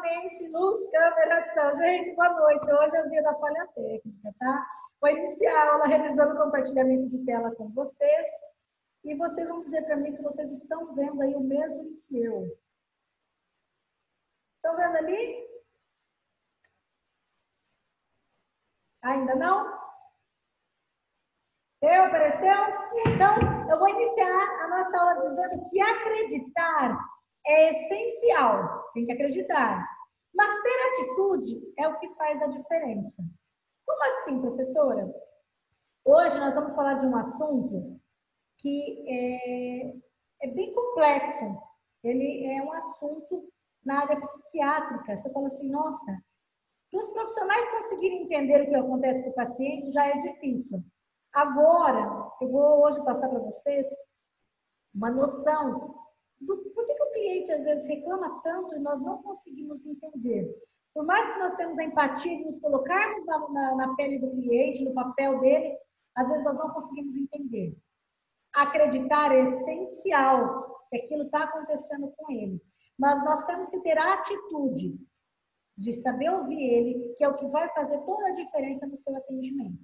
novamente, luz, câmera, ação. Gente, boa noite. Hoje é o dia da falha técnica, tá? Vou iniciar a aula realizando o compartilhamento de tela com vocês. E vocês vão dizer para mim se vocês estão vendo aí o mesmo que eu. Estão vendo ali? Ainda não? Apareceu? Então, eu vou iniciar a nossa aula dizendo que acreditar é essencial. Tem que acreditar. Mas ter atitude é o que faz a diferença. Como assim, professora? Hoje nós vamos falar de um assunto que é bem complexo. Ele é um assunto na área psiquiátrica. Você fala assim, nossa, para os profissionais conseguirem entender o que acontece com o paciente já é difícil. Agora, eu vou hoje passar para vocês uma noção do por que o cliente às vezes reclama tanto e nós não conseguimos entender. Por mais que nós temos a empatia de nos colocarmos na pele do cliente, no papel dele, às vezes nós não conseguimos entender. Acreditar é essencial que aquilo está acontecendo com ele. Mas nós temos que ter a atitude de saber ouvir ele, que é o que vai fazer toda a diferença no seu atendimento.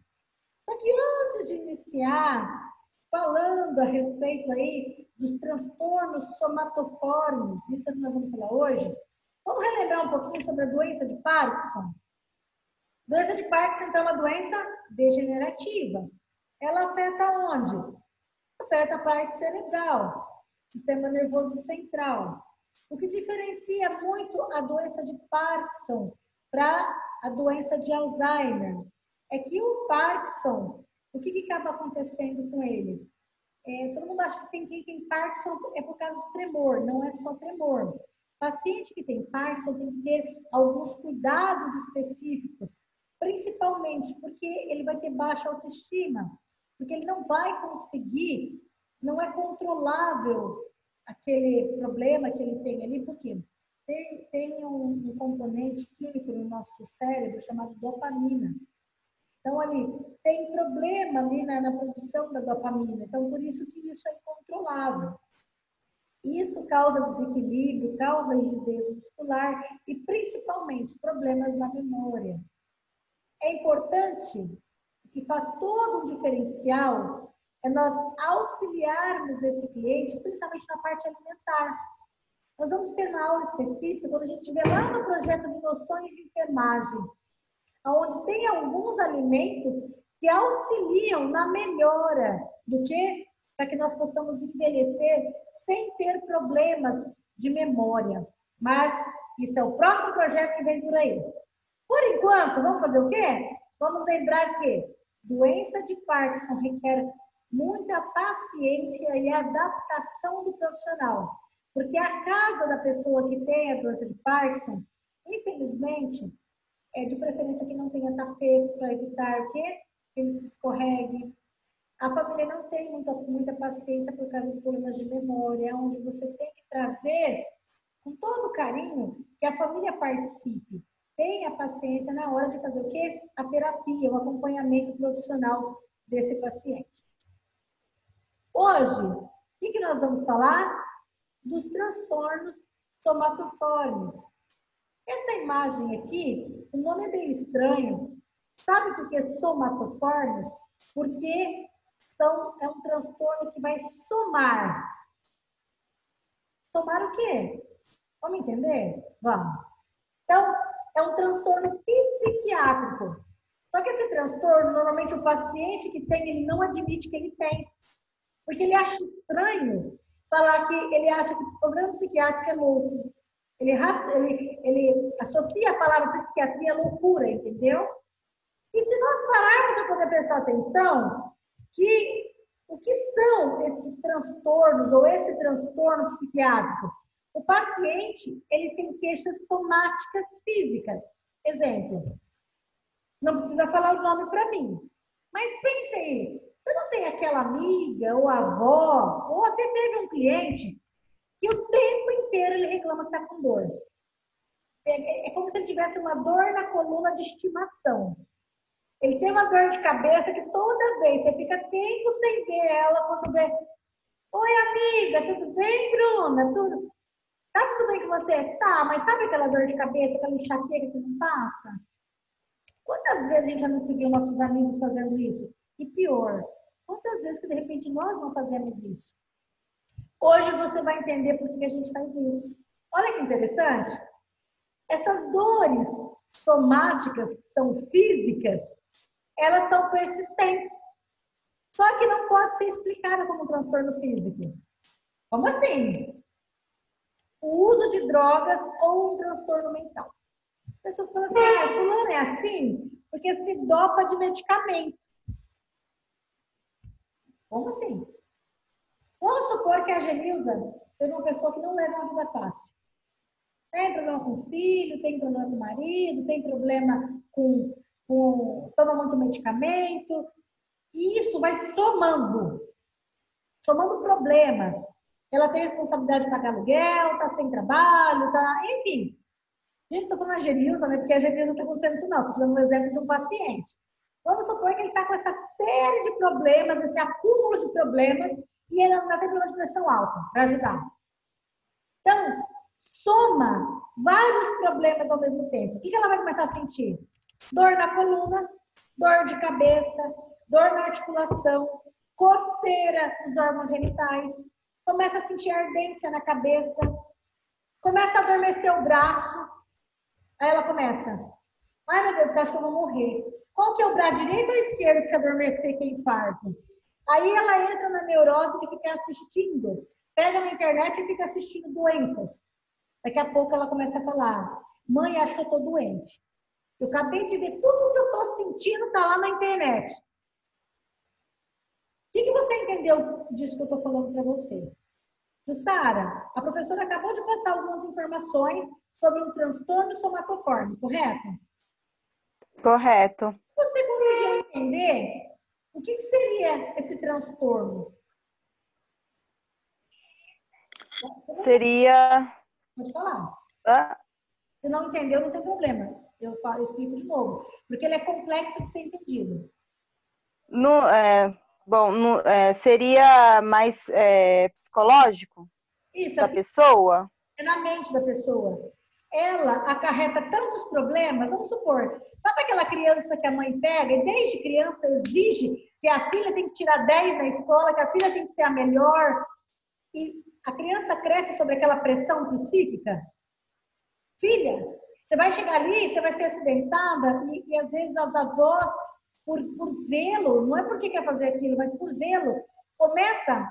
Só que antes de iniciar, falando a respeito aí dos transtornos somatoformes, isso é o que nós vamos falar hoje, vamos relembrar um pouquinho sobre a doença de Parkinson. Doença de Parkinson, então, é uma doença degenerativa. Ela afeta onde? Afeta a parte cerebral, sistema nervoso central. O que diferencia muito a doença de Parkinson para a doença de Alzheimer é que o Parkinson, o que acaba acontecendo com ele? Todo mundo acha que quem tem Parkinson é por causa do tremor, não é só tremor. O paciente que tem Parkinson tem que ter alguns cuidados específicos, principalmente porque ele vai ter baixa autoestima, porque ele não vai conseguir, não é controlável aquele problema que ele tem ali, porque tem um componente químico no nosso cérebro chamado dopamina. Então, ali, tem problema ali na produção da dopamina. Então, por isso que isso é incontrolável. Isso causa desequilíbrio, causa rigidez muscular e, principalmente, problemas na memória. É importante, que faz todo um diferencial, é nós auxiliarmos esse cliente, principalmente na parte alimentar. Nós vamos ter uma aula específica quando a gente estiver lá no projeto de noções de enfermagem, onde tem alguns alimentos que auxiliam na melhora do que para que nós possamos envelhecer sem ter problemas de memória. Mas isso é o próximo projeto que vem por aí. Por enquanto, vamos fazer o quê? Vamos lembrar que doença de Parkinson requer muita paciência e adaptação do profissional. Porque a casa da pessoa que tem a doença de Parkinson, infelizmente, de preferência que não tenha tapetes para evitar que ele se escorregue. A família não tem muita paciência por causa de problemas de memória, onde você tem que trazer com todo carinho que a família participe. Tenha paciência na hora de fazer o quê? A terapia, o acompanhamento profissional desse paciente. Hoje, o que nós vamos falar? Dos transtornos somatoformes. Essa imagem aqui, o nome é bem estranho. Sabe por que somatoformes? Porque é um transtorno que vai somar. Somar o quê? Vamos entender? Vamos. Então, é um transtorno psiquiátrico. Só que esse transtorno, normalmente o paciente que tem, ele não admite que ele tem. Porque ele acha estranho falar que ele acha que o problema psiquiátrico é louco. Ele associa a palavra psiquiatria à loucura, entendeu? E se nós pararmos para poder prestar atenção, o que são esses transtornos ou esse transtorno psiquiátrico? O paciente, ele tem queixas somáticas físicas. Exemplo, não precisa falar o nome para mim, mas pense aí, você não tem aquela amiga ou avó, ou até teve um cliente que o tempo inteiro ele reclama que está com dor. É como se ele tivesse uma dor na coluna de estimação. Ele tem uma dor de cabeça que toda vez você fica tempo sem ver ela, quando vê, oi amiga, tudo bem, Bruna? Tudo? Tá tudo bem com você? Tá, mas sabe aquela dor de cabeça, aquela enxaqueca que não passa? Quantas vezes a gente já não seguiu nossos amigos fazendo isso? E pior, quantas vezes que de repente nós não fazemos isso? Hoje você vai entender por que a gente faz isso. Olha que interessante. Essas dores somáticas, que são físicas, elas são persistentes. Só que não pode ser explicada como um transtorno físico. Como assim? O uso de drogas ou um transtorno mental. As pessoas falam assim, fulano é assim porque se dopa de medicamento. Como assim? Vamos supor que a Genilza seja uma pessoa que não leva uma vida fácil. Tem problema com o filho, tem problema com o marido, tem problema toma muito medicamento. E isso vai somando problemas. Ela tem responsabilidade de pagar aluguel, tá sem trabalho, enfim. Gente, tô falando a Genilza, né? Porque a Genilza não tá acontecendo isso, não. Tô usando um exemplo de um paciente. Vamos supor que ele está com essa série de problemas, esse acúmulo de problemas, e ele não tem problema de pressão alta para ajudar. Então, soma vários problemas ao mesmo tempo. O que ela vai começar a sentir? Dor na coluna, dor de cabeça, dor na articulação, coceira nos órgãos genitais, começa a sentir ardência na cabeça, começa a adormecer o braço. Aí ela começa, ai meu Deus, você acha que eu vou morrer? Qual que é o braço direito ou esquerdo que se adormecer que é infarto? Aí ela entra na neurose de ficar assistindo, pega na internet e fica assistindo doenças. Daqui a pouco ela começa a falar, mãe, acho que eu tô doente. Eu acabei de ver tudo o que eu tô sentindo, tá lá na internet. O que você entendeu disso que eu tô falando para você? Jussara, a professora acabou de passar algumas informações sobre um transtorno somatoforme, correto? Correto. Você conseguiu entender o que seria esse transtorno? Seria... Pode falar. Ah, Se não entendeu, não tem problema. Eu explico de novo. Porque ele é complexo de ser entendido. seria mais psicológico Isso, da pessoa? é na mente da pessoa. Ela acarreta tantos problemas, vamos supor, sabe aquela criança que a mãe pega e desde criança exige que a filha tem que tirar 10 na escola, que a filha tem que ser a melhor, e a criança cresce sobre aquela pressão psíquica? Filha, você vai chegar ali, você vai ser acidentada, e às vezes as avós, por zelo, não é porque quer fazer aquilo, mas por zelo, começa a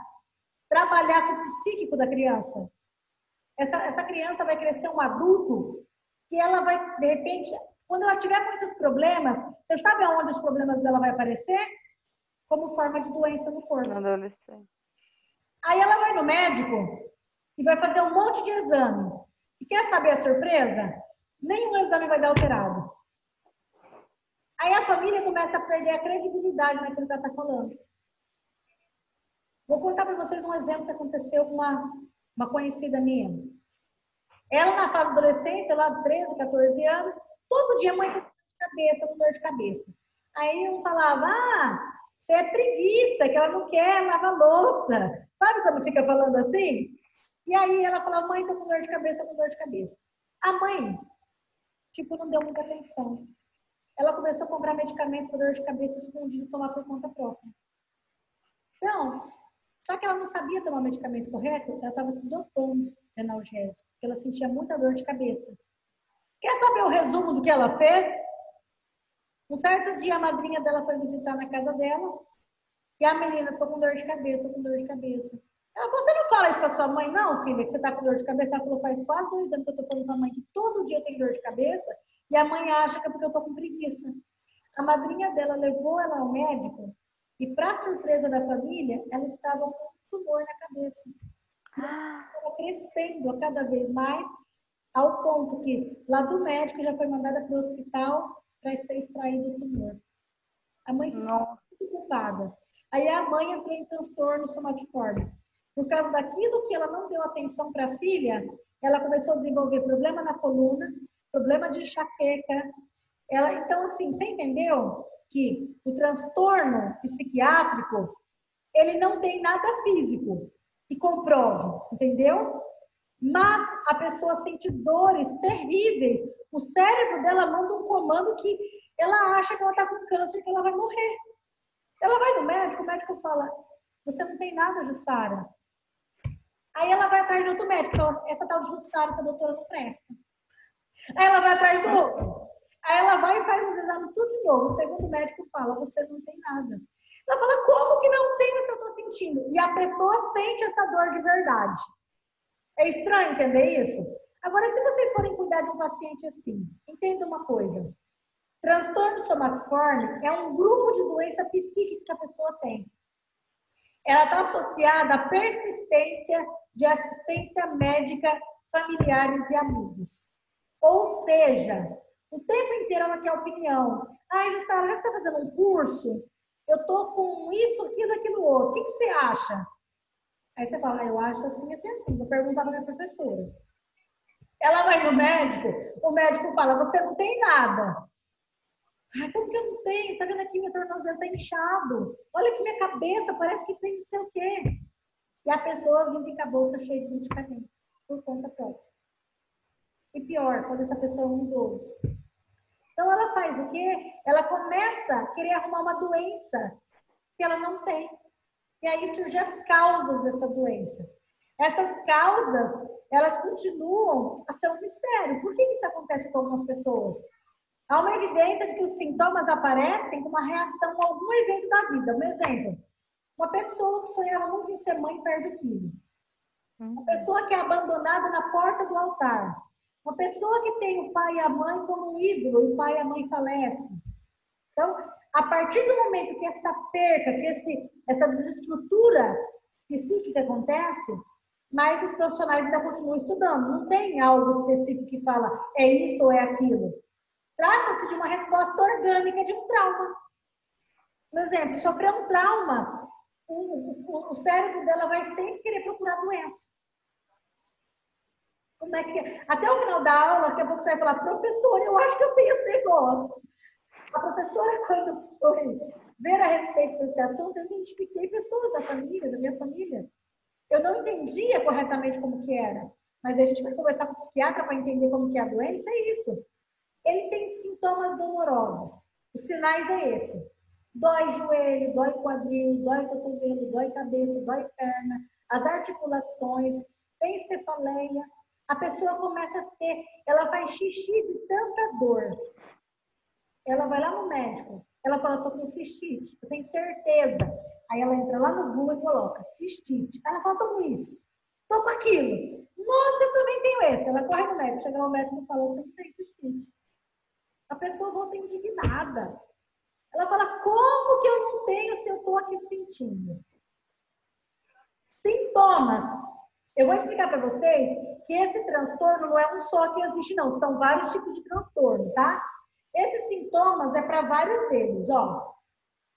trabalhar com o psíquico da criança. Essa criança vai crescer um adulto que ela vai, de repente, quando ela tiver muitos problemas, você sabe aonde os problemas dela vai aparecer? Como forma de doença no corpo. Adolescente. Aí ela vai no médico e vai fazer um monte de exame. E quer saber a surpresa? Nenhum exame vai dar alterado. Aí a família começa a perder a credibilidade naquilo que ela está falando. Vou contar para vocês um exemplo que aconteceu com uma conhecida minha. Ela, na fase da adolescência, lá 13, 14 anos, todo dia a mãe com dor de cabeça. Aí um falava, você é preguiça, que ela não quer lavar louça. Sabe quando fica falando assim? E aí ela falava, mãe, tô com dor de cabeça, tô com dor de cabeça. A mãe, não deu muita atenção. Ela começou a comprar medicamento para dor de cabeça escondido e tomar por conta própria. Então, só que ela não sabia tomar o medicamento correto, ela estava se dopando de analgésico, porque ela sentia muita dor de cabeça. Quer saber o resumo do que ela fez? Um certo dia, a madrinha dela foi visitar na casa dela, e a menina, tô com dor de cabeça, tô com dor de cabeça. Ela falou, você não fala isso pra sua mãe, não, filha, que você tá com dor de cabeça? Ela falou, faz quase 2 anos que eu tô falando pra mãe que todo dia tem dor de cabeça, e a mãe acha que é porque eu tô com preguiça. A madrinha dela levou ela ao médico, e para surpresa da família, ela estava com um tumor na cabeça. Estava crescendo a cada vez mais, ao ponto que lá do médico já foi mandada para o hospital para ser extraído o tumor. A mãe se sentiu culpada. Aí a mãe entrou em transtorno somatiforme. Por causa daquilo que ela não deu atenção para a filha, ela começou a desenvolver problema na coluna, problema de enxaqueca. Então, assim, você entendeu que o transtorno psiquiátrico, ele não tem nada físico que comprove, entendeu? Mas a pessoa sente dores terríveis. O cérebro dela manda um comando que ela acha que ela está com câncer, que ela vai morrer. Ela vai no médico, o médico fala, você não tem nada, Jussara. Aí ela vai atrás de outro médico, fala, essa tal de Jussara, essa doutora não presta. Aí ela vai atrás do outro. Aí ela vai e faz os exames tudo de novo. O segundo médico fala, você não tem nada. Ela fala, como que não tem se eu estou sentindo? E a pessoa sente essa dor de verdade. É estranho entender isso? Agora, se vocês forem cuidar de um paciente assim, entenda uma coisa. Transtorno somatoforme é um grupo de doença psíquica que a pessoa tem. Ela está associada à persistência de assistência médica, familiares e amigos. Ou seja, o tempo inteiro ela quer opinião. Ai, Jussara, já que você está fazendo um curso, eu estou com isso, aquilo, outro. O que você acha? Aí você fala, eu acho assim, assim, assim. Vou perguntar para minha professora. Ela vai no médico, o médico fala, você não tem nada. Ai, como que eu não tenho? Tá vendo aqui, meu tornozelo tá inchado. Olha aqui minha cabeça, parece que tem não sei o quê. E a pessoa vem com a bolsa cheia de medicamento, por conta própria. E pior, quando essa pessoa é um idoso. Então ela faz o quê? Ela começa a querer arrumar uma doença que ela não tem. E aí surgem as causas dessa doença. Essas causas, elas continuam a ser um mistério. Por que isso acontece com algumas pessoas? Há uma evidência de que os sintomas aparecem como uma reação a algum evento da vida. Um exemplo, uma pessoa que sonhava muito em ser mãe e perde o filho. Uma pessoa que é abandonada na porta do altar. Uma pessoa que tem o pai e a mãe como um ídolo e o pai e a mãe falecem. Então, a partir do momento que essa perca, que essa desestrutura psíquica acontece, mas os profissionais ainda continuam estudando. Não tem algo específico que fala é isso ou é aquilo. Trata-se de uma resposta orgânica de um trauma. Por exemplo, sofreu um trauma, o cérebro dela vai sempre querer procurar doença. Como é que é? Até o final da aula, daqui a pouco você vai falar, professora, eu acho que eu tenho esse negócio. A professora, quando foi ver a respeito desse assunto, eu identifiquei pessoas da família, da minha família. Eu não entendia corretamente como que era, mas a gente vai conversar com o psiquiatra para entender como que é a doença, é isso. Ele tem sintomas dolorosos. Os sinais é esse. Dói joelho, dói quadril, dói cotovelo, dói cabeça, dói perna, as articulações, tem cefaleia. A pessoa começa a ter, ela faz xixi de tanta dor. Ela vai lá no médico, ela fala, tô com cistite, eu tenho certeza. Aí ela entra lá no Google e coloca cistite. Ela fala, tô com isso, tô com aquilo. Nossa, eu também tenho esse. Ela corre no médico, chega lá no médico e fala, você não tem cistite. A pessoa volta indignada. Ela fala, como que eu não tenho se eu estou aqui sentindo? Sintomas. Eu vou explicar para vocês que esse transtorno não é um só que existe, não. São vários tipos de transtorno, tá? Esses sintomas é para vários deles, ó.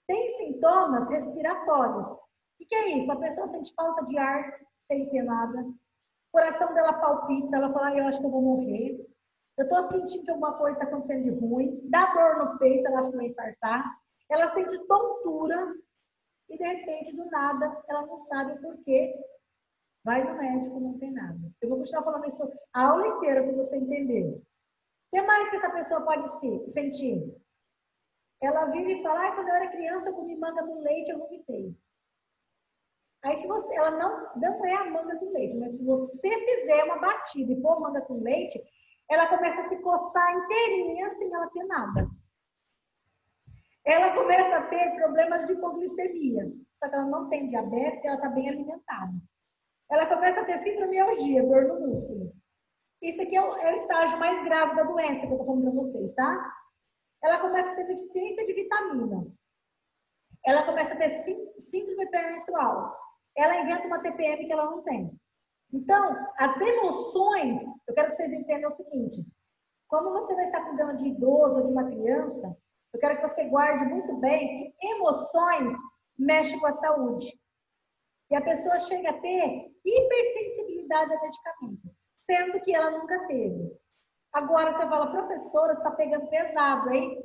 Tem sintomas respiratórios. O que é isso? A pessoa sente falta de ar sem ter nada. O coração dela palpita, ela fala, eu acho que eu vou morrer. Eu estou sentindo que alguma coisa está acontecendo de ruim, dá dor no peito, ela acha que vai infartar, ela sente tontura e de repente, do nada, ela não sabe o porquê. Vai no médico, não tem nada. Eu vou continuar falando isso a aula inteira para você entender. O que mais que essa pessoa pode sentir? Ela vive e fala, quando eu era criança eu comi manga do leite, eu vomitei. Aí se você, ela não é a manga do leite, mas se você fizer uma batida e pôr manga com leite, ela começa a se coçar inteirinha sem ela ter nada. Ela começa a ter problemas de hipoglicemia, só que ela não tem diabetes e ela está bem alimentada. Ela começa a ter fibromialgia, dor no músculo. Isso aqui é o estágio mais grave da doença que eu estou falando para vocês, tá? Ela começa a ter deficiência de vitamina. Ela começa a ter síndrome pré-menstrual. Ela inventa uma TPM que ela não tem. Então, as emoções, eu quero que vocês entendam o seguinte. Como você vai estar cuidando de idoso ou de uma criança, eu quero que você guarde muito bem que emoções mexem com a saúde. E a pessoa chega a ter hipersensibilidade a medicamento, sendo que ela nunca teve. Agora você fala, professora, você está pegando pesado, hein?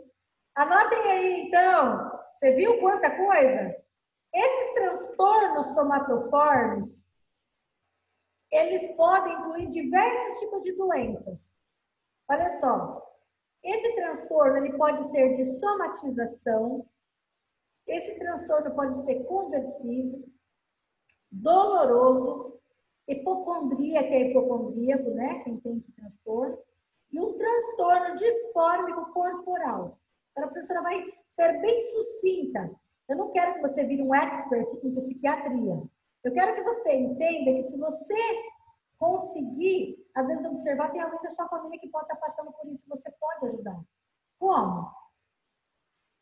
Anotem aí, então. Você viu quanta coisa? Esses transtornos somatoformes, eles podem incluir diversos tipos de doenças. Olha só, esse transtorno ele pode ser de somatização, esse transtorno pode ser conversivo, doloroso, hipocondria, que é hipocondríaco, né? Quem tem esse transtorno, e um transtorno disfórmico corporal. Então, a professora vai ser bem sucinta. Eu não quero que você vire um expert em psiquiatria. Eu quero que você entenda que se você conseguir, às vezes, observar, tem alguém da sua família que pode estar passando por isso, você pode ajudar. Como?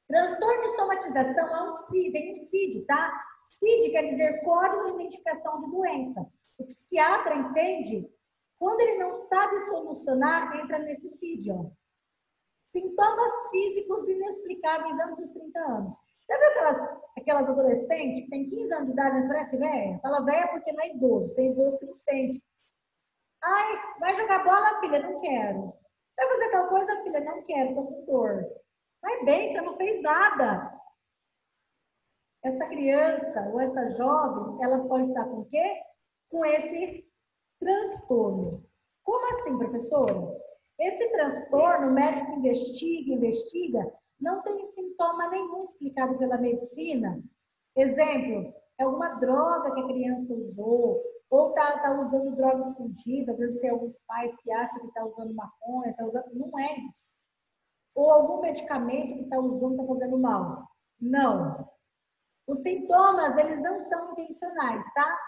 Transtorno de somatização é um CID, tem um CID, tá? CID quer dizer Código de Identificação de Doença. O psiquiatra entende, quando ele não sabe solucionar, entra nesse CID, ó. Sintomas físicos inexplicáveis antes dos 30 anos. Já viu aquelas adolescentes que têm 15 anos de idade, mas parece velha? Fala velha porque não é idoso, tem idoso que não sente. Ai, vai jogar bola, filha? Não quero. Vai fazer tal coisa, filha? Não quero, tô com dor. Vai bem, você não fez nada. Essa criança ou essa jovem, ela pode estar com o quê? Com esse transtorno. Como assim, professora? Esse transtorno, o médico investiga, não tem sintoma nenhum explicado pela medicina. Exemplo, é alguma droga que a criança usou, ou tá usando droga escondida, às vezes tem alguns pais que acham que está usando maconha, não é isso. Ou algum medicamento que está usando, está fazendo mal. Não. Os sintomas, eles não são intencionais, tá?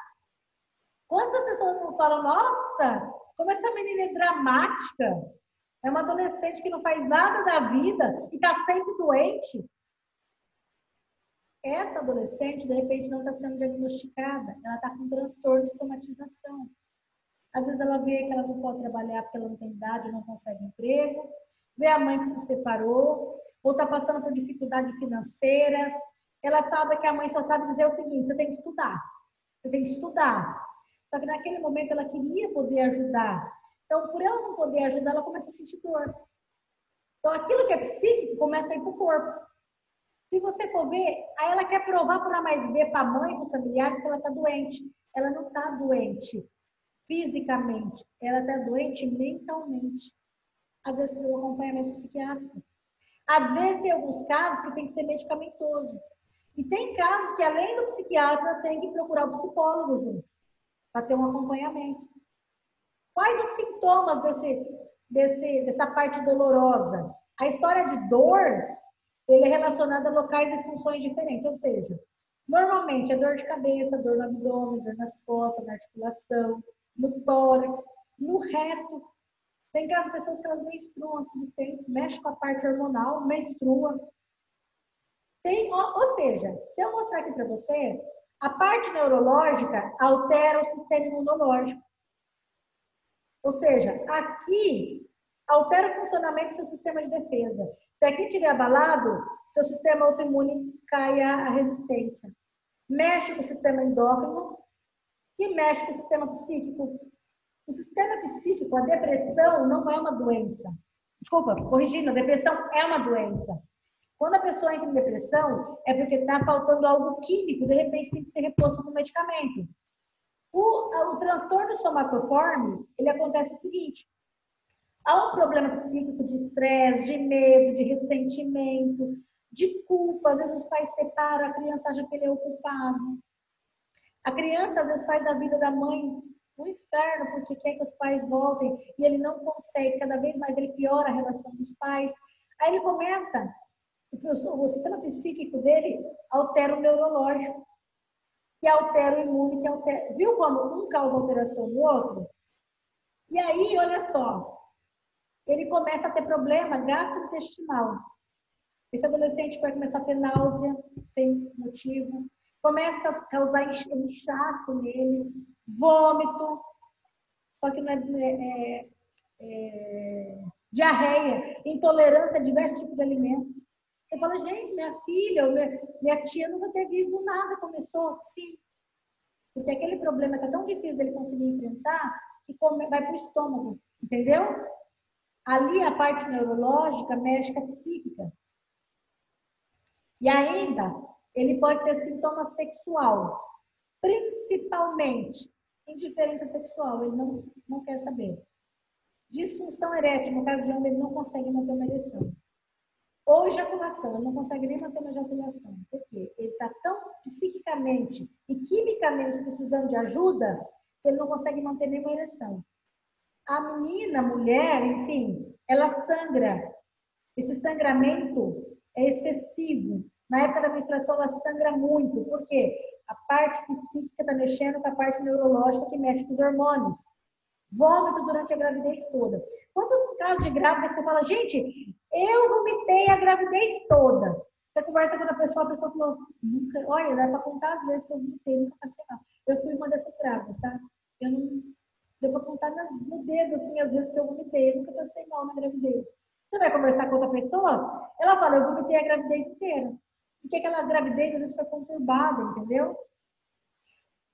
Quantas pessoas não falam, nossa, como essa menina é dramática, é uma adolescente que não faz nada da vida e está sempre doente. Essa adolescente, de repente, não está sendo diagnosticada, ela está com transtorno de somatização. Às vezes ela vê que ela não pode trabalhar porque ela não tem idade, não consegue emprego, vê a mãe que se separou, ou está passando por dificuldade financeira. Ela sabe que a mãe só sabe dizer o seguinte, você tem que estudar, você tem que estudar. Só que naquele momento ela queria poder ajudar. Então, por ela não poder ajudar, ela começa a sentir dor. Então, aquilo que é psíquico começa a ir para o corpo. Se você for ver, aí ela quer provar por A mais B para a mãe, para os familiares, que ela está doente. Ela não está doente fisicamente, ela está doente mentalmente. Às vezes precisa de um acompanhamento psiquiátrico. Às vezes tem alguns casos que tem que ser medicamentoso. E tem casos que, além do psiquiatra, tem que procurar o psicólogo junto, para ter um acompanhamento. Quais os sintomas dessa parte dolorosa? A história de dor, ele é relacionada a locais e funções diferentes, ou seja, normalmente é dor de cabeça, dor no abdômen, dor nas costas, na articulação, no tórax, no reto. Tem aquelas pessoas que elas menstruam antes do tempo, mexe com a parte hormonal, menstrua. Ou seja, se eu mostrar aqui para você, a parte neurológica altera o sistema imunológico. Ou seja, aqui altera o funcionamento do seu sistema de defesa. Se aqui estiver abalado, seu sistema autoimune cai a resistência. Mexe com o sistema endócrino e mexe com o sistema psíquico. O sistema psíquico, a depressão não é uma doença. Desculpa, corrigindo, a depressão é uma doença. Quando a pessoa entra em depressão, é porque está faltando algo químico, de repente tem que ser reposto com medicamento. O transtorno somatoforme, ele acontece o seguinte: há um problema psíquico de estresse, de medo, de ressentimento, de culpa. Às vezes os pais separam, a criança acha que ele é o culpado. A criança, às vezes, faz da vida da mãe um inferno, porque quer que os pais voltem e ele não consegue. Cada vez mais ele piora a relação dos pais. Aí ele começa, porque o sistema psíquico dele altera o neurológico, que altera o imune, que altera... Viu como um causa alteração no outro? E aí, olha só, ele começa a ter problema gastrointestinal. Esse adolescente vai começar a ter náusea sem motivo, começa a causar inchaço nele, vômito, só que não diarreia, intolerância a diversos tipos de alimentos. Você fala, gente, minha filha, minha tia nunca teve isso do nada, começou assim. Porque aquele problema está tão difícil dele conseguir enfrentar que vai para o estômago, entendeu? Ali a parte neurológica mexe com a psíquica. E ainda, ele pode ter sintoma sexual, principalmente Indiferença sexual, ele não quer saber. Disfunção erétil, no caso de homem, ele não consegue manter uma ereção. Ou ejaculação, ele não consegue nem manter uma ejaculação. Por quê? Ele está tão psiquicamente e quimicamente precisando de ajuda que ele não consegue manter nenhuma ereção. A menina, a mulher, enfim, ela sangra. Esse sangramento é excessivo. Na época da menstruação, ela sangra muito. Por quê? A parte psíquica está mexendo com a parte neurológica que mexe com os hormônios. Vômito durante a gravidez toda. Quantos casos de grávida que você fala, gente, eu vomitei a gravidez toda. Você conversa com a pessoa falou, nunca, olha, dá para contar as vezes que eu vomitei, nunca passei mal. Eu fui uma dessas grávidas, tá? Eu não deu para contar no dedo, assim, as vezes que eu vomitei. Eu nunca passei mal na gravidez. Você vai conversar com outra pessoa, ela fala, eu vomitei a gravidez inteira. Porque aquela gravidez às vezes foi conturbada, entendeu?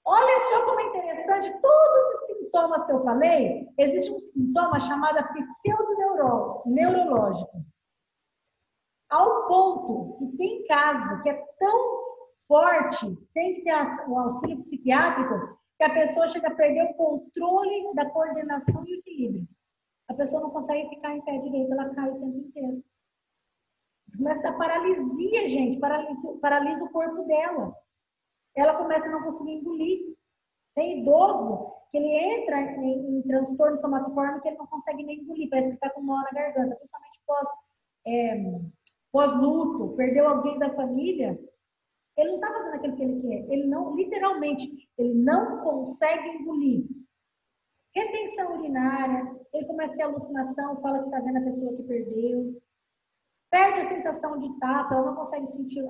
Olha só como é interessante, todos esses sintomas que eu falei, existe um sintoma chamado pseudoneurológico. Ao ponto que tem caso que é tão forte, tem que ter o auxílio psiquiátrico, que a pessoa chega a perder o controle da coordenação e o equilíbrio. A pessoa não consegue ficar em pé direito, ela cai o tempo inteiro. Começa a dar paralisia, gente, paralisa o corpo dela. Ela começa a não conseguir engolir. Tem idoso que ele entra em transtorno somatoforme que ele não consegue nem engolir, parece que está com nó na garganta, principalmente pós-luto, perdeu alguém da família, ele não está fazendo aquilo que ele quer, ele não, literalmente, ele não consegue engolir. Retenção urinária, ele começa a ter alucinação, fala que está vendo a pessoa que perdeu, perde a sensação de tato, ela não consegue sentir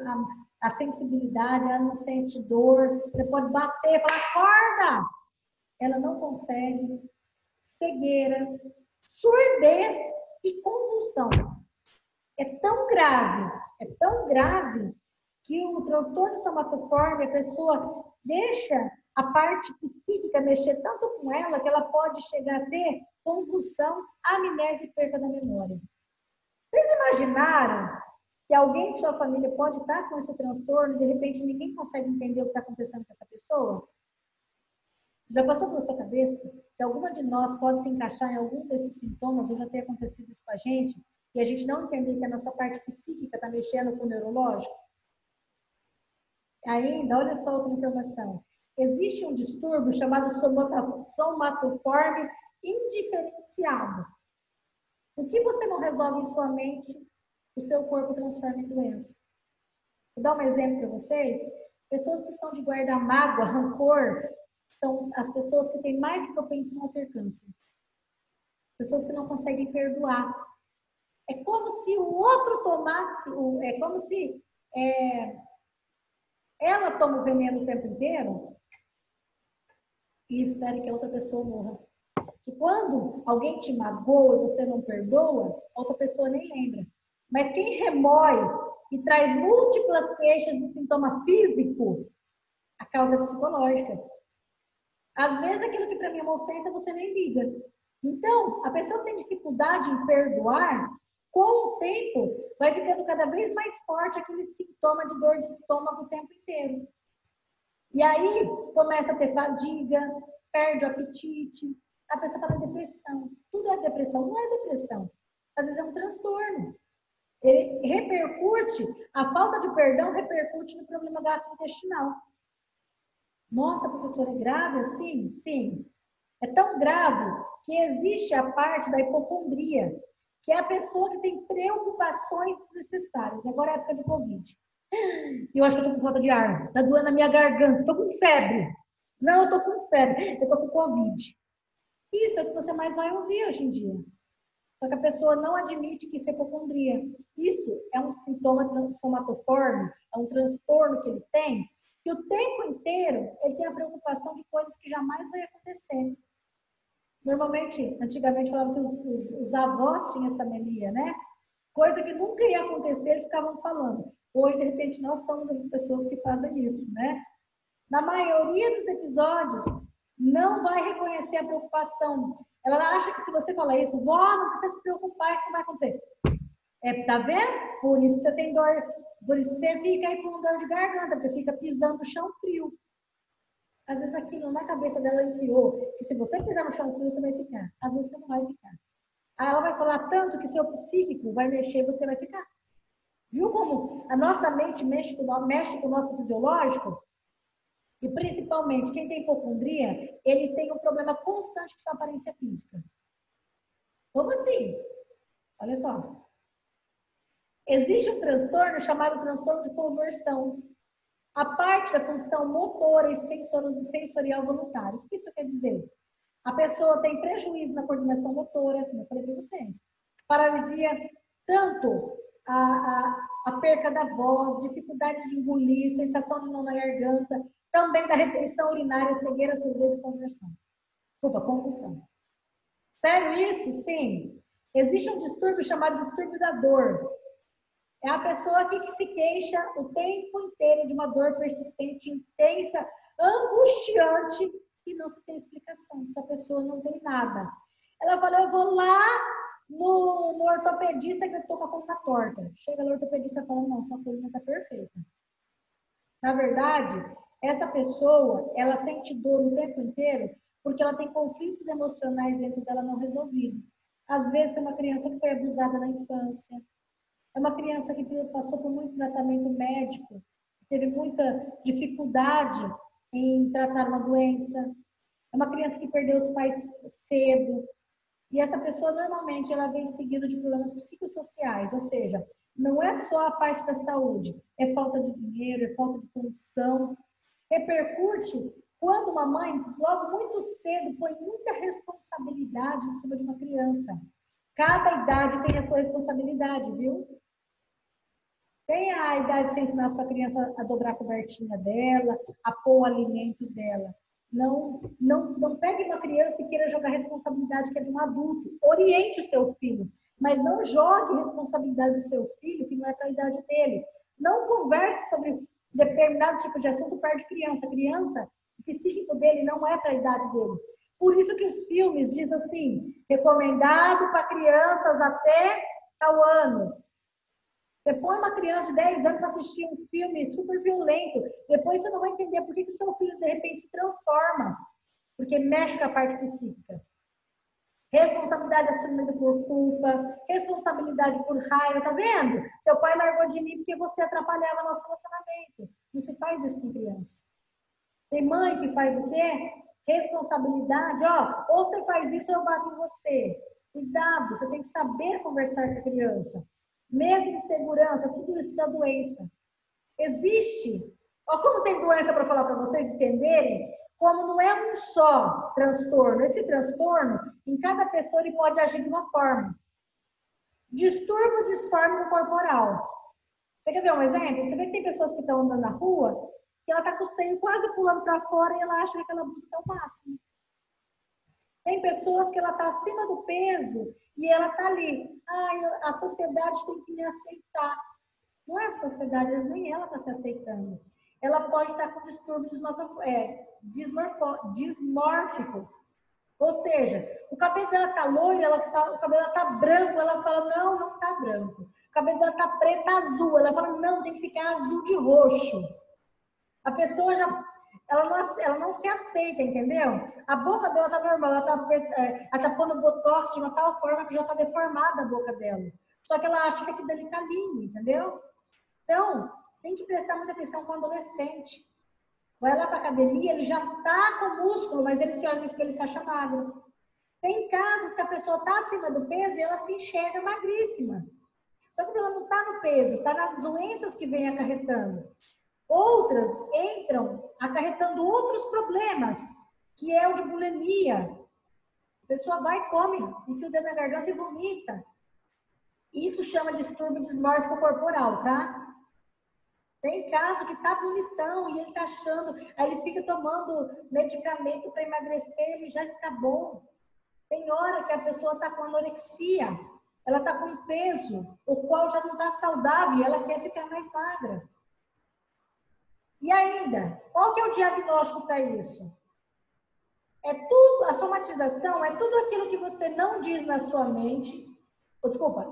a sensibilidade, ela não sente dor, você pode bater, falar, acorda! Ela não consegue, cegueira, surdez e convulsão. É tão grave, que o transtorno somatoforme, a pessoa deixa a parte psíquica mexer tanto com ela, que ela pode chegar a ter convulsão, amnésia e perda da memória. Vocês imaginaram que alguém de sua família pode estar com esse transtorno e de repente ninguém consegue entender o que está acontecendo com essa pessoa? Já passou pela sua cabeça que alguma de nós pode se encaixar em algum desses sintomas, ou já ter acontecido isso com a gente, e a gente não entender que a nossa parte psíquica está mexendo com o neurológico? Ainda, olha só outra informação. Existe um distúrbio chamado somatoforme indiferenciado. O que você não resolve em sua mente, o seu corpo transforma em doença. Vou dar um exemplo para vocês. Pessoas que são de guardar mágoa, rancor, são as pessoas que têm mais propensão a ter câncer. Pessoas que não conseguem perdoar. É como se o outro tomasse, é como se ela toma o veneno o tempo inteiro e espera que a outra pessoa morra. E quando alguém te magoa e você não perdoa, a outra pessoa nem lembra. Mas quem remói e traz múltiplas queixas de sintoma físico, a causa é psicológica. Às vezes aquilo que para mim é uma ofensa, você nem liga. Então, a pessoa que tem dificuldade em perdoar, com o tempo, vai ficando cada vez mais forte aquele sintoma de dor de estômago o tempo inteiro. E aí, começa a ter fadiga, perde o apetite, a pessoa está na depressão. Tudo é depressão, não é depressão. Às vezes é um transtorno. Ele repercute, a falta de perdão repercute no problema gastrointestinal. Nossa, professora, é grave assim? Sim. É tão grave que existe a parte da hipocondria, que é a pessoa que tem preocupações desnecessárias. Agora é época de Covid. Eu acho que eu tô com falta de ar. Tá doendo a minha garganta. Tô com febre. Não, eu tô com febre. Eu tô com Covid. Isso é o que você mais vai ouvir hoje em dia. Só que a pessoa não admite que isso é hipocondria. Isso é um sintoma somatoforme, é um transtorno que ele tem, que o tempo inteiro ele tem a preocupação de coisas que jamais vai acontecer. Normalmente, antigamente falavam que os avós tinham essa mania, né? Coisa que nunca ia acontecer, eles ficavam falando. Hoje, de repente, nós somos as pessoas que fazem isso, né? Na maioria dos episódios, não vai reconhecer a preocupação. Ela acha que se você falar isso, vó, não precisa se preocupar, isso não vai acontecer. Tá vendo? Por isso que você tem dor, por isso que você fica aí com dor de garganta, porque fica pisando no chão frio. Às vezes aquilo na cabeça dela enfiou, que se você pisar no chão frio, você vai ficar. Às vezes você não vai ficar. Aí ela vai falar tanto que seu psíquico vai mexer e você vai ficar. Viu como a nossa mente mexe com o nosso fisiológico? E principalmente, quem tem hipocondria, ele tem um problema constante com sua aparência física. Como assim? Olha só. Existe um transtorno chamado transtorno de conversão. A parte da função motora e sensorial voluntária. O que isso quer dizer? A pessoa tem prejuízo na coordenação motora, como eu falei para vocês. Paralisia, tanto a perca da voz, dificuldade de engolir, sensação de nó na garganta, também da retenção urinária, cegueira, surdez e conversão. Desculpa, convulsão. Sério isso? Sim. Existe um distúrbio chamado distúrbio da dor. É a pessoa que se queixa o tempo inteiro de uma dor persistente, intensa, angustiante, e não se tem explicação, porque a pessoa não tem nada. Ela fala, eu vou lá no ortopedista que eu tô com a coluna torta. Chega no ortopedista e fala, não, sua coluna tá perfeita. Na verdade, essa pessoa, ela sente dor o tempo inteiro porque ela tem conflitos emocionais dentro dela não resolvidos. Às vezes, é uma criança que foi abusada na infância. É uma criança que passou por muito tratamento médico, teve muita dificuldade em tratar uma doença. É uma criança que perdeu os pais cedo. E essa pessoa, normalmente, ela vem seguida de problemas psicossociais, ou seja, não é só a parte da saúde, é falta de dinheiro, é falta de condição. Repercute quando uma mãe, logo muito cedo, põe muita responsabilidade em cima de uma criança. Cada idade tem a sua responsabilidade, viu? Tem a idade de você ensinar a sua criança a dobrar a cobertinha dela, a pôr o alimento dela. Não pegue uma criança e queira jogar a responsabilidade que é de um adulto. Oriente o seu filho, mas não jogue a responsabilidade do seu filho que não é para a idade dele. Não converse sobre determinado tipo de assunto perto de criança. Criança, o psíquico dele não é para a idade dele. Por isso que os filmes dizem assim, recomendado para crianças até tal ano. Você põe uma criança de 10 anos para assistir um filme super violento, depois você não vai entender por que o seu filho, de repente, se transforma. Porque mexe com a parte psíquica. Responsabilidade assumida por culpa, responsabilidade por raiva, tá vendo? Seu pai largou de mim porque você atrapalhava nosso relacionamento. Não se faz isso com criança. Tem mãe que faz o quê? Responsabilidade, ó, ou você faz isso ou eu bato em você. Cuidado, você tem que saber conversar com a criança. Medo, insegurança, tudo isso da doença. Existe. Ó, como tem doença para falar para vocês entenderem, como não é um só transtorno. Esse transtorno, em cada pessoa, ele pode agir de uma forma. Distúrbio disfórmico corporal. Você quer ver um exemplo? Você vê que tem pessoas que estão andando na rua, que ela está com o seio quase pulando para fora e ela acha que aquela blusa está o máximo. Tem pessoas que ela está acima do peso e ela está ali. A sociedade tem que me aceitar. Não é a sociedade, às vezes nem ela está se aceitando. Ela pode estar com distúrbio dismórfico. Ou seja, o cabelo dela está loiro, o cabelo dela está branco, ela fala, não está branco. O cabelo dela está preto, azul. Ela fala, não, tem que ficar azul de roxo. A pessoa ela não se aceita, entendeu? A boca dela tá normal, ela tá pondo botox de uma tal forma que já tá deformada a boca dela. Só que ela acha que aquilo dali tá lindo, entendeu? Então, tem que prestar muita atenção com o adolescente. Vai lá pra academia, ele já tá com músculo, mas ele se olha no espelho e se acha magro. Tem casos que a pessoa tá acima do peso e ela se enxerga magríssima. Só que ela não tá no peso, tá nas doenças que vem acarretando. Outras entram acarretando outros problemas, que é o de bulimia. A pessoa vai, come, enfia o dedo na garganta e vomita. Isso chama de distúrbio dismórfico corporal, tá? Tem caso que tá bonitão e ele tá achando, aí ele fica tomando medicamento para emagrecer, ele já está bom. Tem hora que a pessoa tá com anorexia, ela tá com peso, o qual já não tá saudável e ela quer ficar mais magra. E ainda, qual que é o diagnóstico para isso? É tudo, a somatização é tudo aquilo que você não diz na sua mente,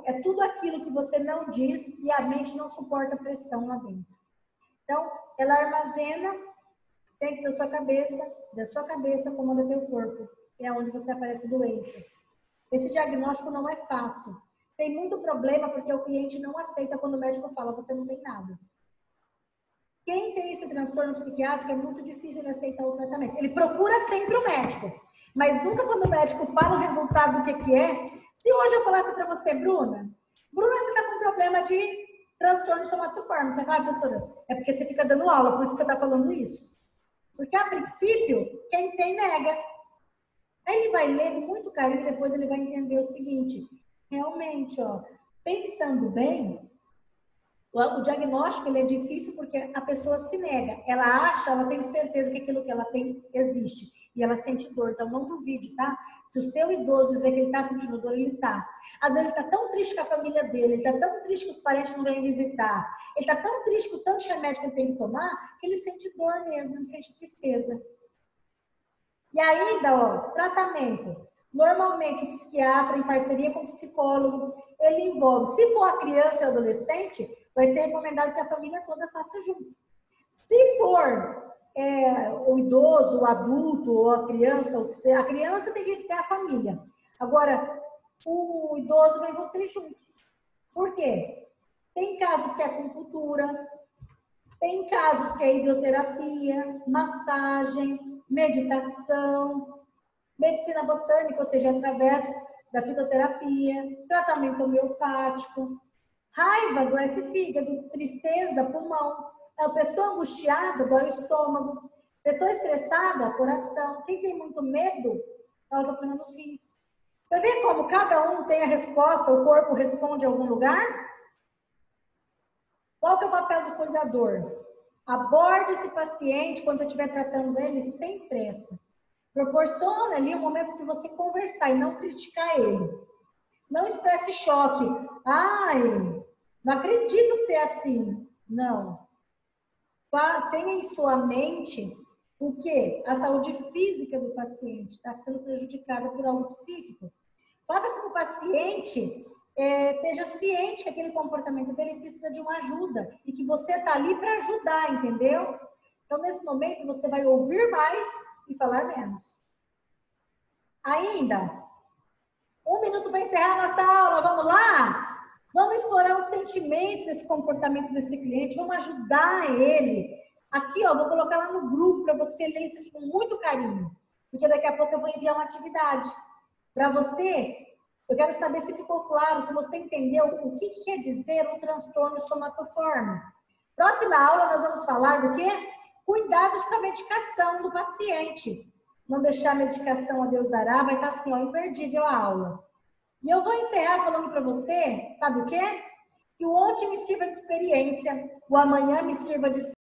é tudo aquilo que você não diz e a mente não suporta pressão lá dentro. Então, ela armazena Dentro da sua cabeça comanda teu corpo. É onde você aparece doenças. Esse diagnóstico não é fácil. Tem muito problema porque o cliente não aceita quando o médico fala, você não tem nada. Quem tem esse transtorno psiquiátrico é muito difícil de aceitar o tratamento. Ele procura sempre o médico, mas nunca quando o médico fala o resultado do que é. Se hoje eu falasse para você, Bruna, você está com problema de transtorno somatoforme. Você fala, professora, é porque você fica dando aula, por isso que você está falando isso. Porque, a princípio, quem tem nega. Aí ele vai ler com muito carinho e depois ele vai entender o seguinte, realmente, ó, pensando bem, o diagnóstico ele é difícil porque a pessoa se nega. Ela acha, ela tem certeza que aquilo que ela tem existe. E ela sente dor. Então, não duvide, tá? Se o seu idoso dizer que ele está sentindo dor, ele está. Às vezes, ele está tão triste com a família dele, ele está tão triste que os parentes não vêm visitar. Ele está tão triste com o tanto de remédio que ele tem que tomar, que ele sente dor mesmo, ele sente tristeza. E ainda, ó, tratamento. Normalmente, o psiquiatra, em parceria com o psicólogo, ele envolve. Se for a criança e o adolescente, vai ser recomendado que a família toda faça junto. Se for o idoso, o adulto, ou a criança, a criança tem que ter a família. Agora, o idoso vai vocês juntos. Por quê? Tem casos que é acupuntura, tem casos que é hidroterapia, massagem, meditação, medicina botânica, ou seja, através da fitoterapia, tratamento homeopático, raiva adoece fígado, tristeza, pulmão, a pessoa angustiada dói o estômago, pessoa estressada, coração, quem tem muito medo causa problema nos rins. Você vê como cada um tem a resposta, o corpo responde em algum lugar? Qual que é o papel do cuidador? Aborde esse paciente quando você estiver tratando ele sem pressa. Proporciona ali um momento que você conversar e não criticar ele. Não expresse choque. Ai, não acredito que você é assim. Não. Tenha em sua mente o quê? A saúde física do paciente está sendo prejudicada por algo psíquico. Faça com que o paciente esteja ciente que aquele comportamento dele precisa de uma ajuda e que você está ali para ajudar, entendeu? Então, nesse momento, você vai ouvir mais e falar menos. Ainda, 1 minuto para encerrar a nossa aula, vamos lá? Vamos explorar o sentimento desse comportamento desse cliente, vamos ajudar ele. Aqui, ó, vou colocar lá no grupo para você ler isso aqui com muito carinho, porque daqui a pouco eu vou enviar uma atividade para você. Eu quero saber se ficou claro, se você entendeu o que quer dizer um transtorno somatoforme. Próxima aula nós vamos falar do quê? Cuidados com a medicação do paciente. Não deixar a medicação a Deus dará, vai estar assim, ó, imperdível a aula. E eu vou encerrar falando para você, sabe o quê? Que o ontem me sirva de experiência, o amanhã me sirva de experiência.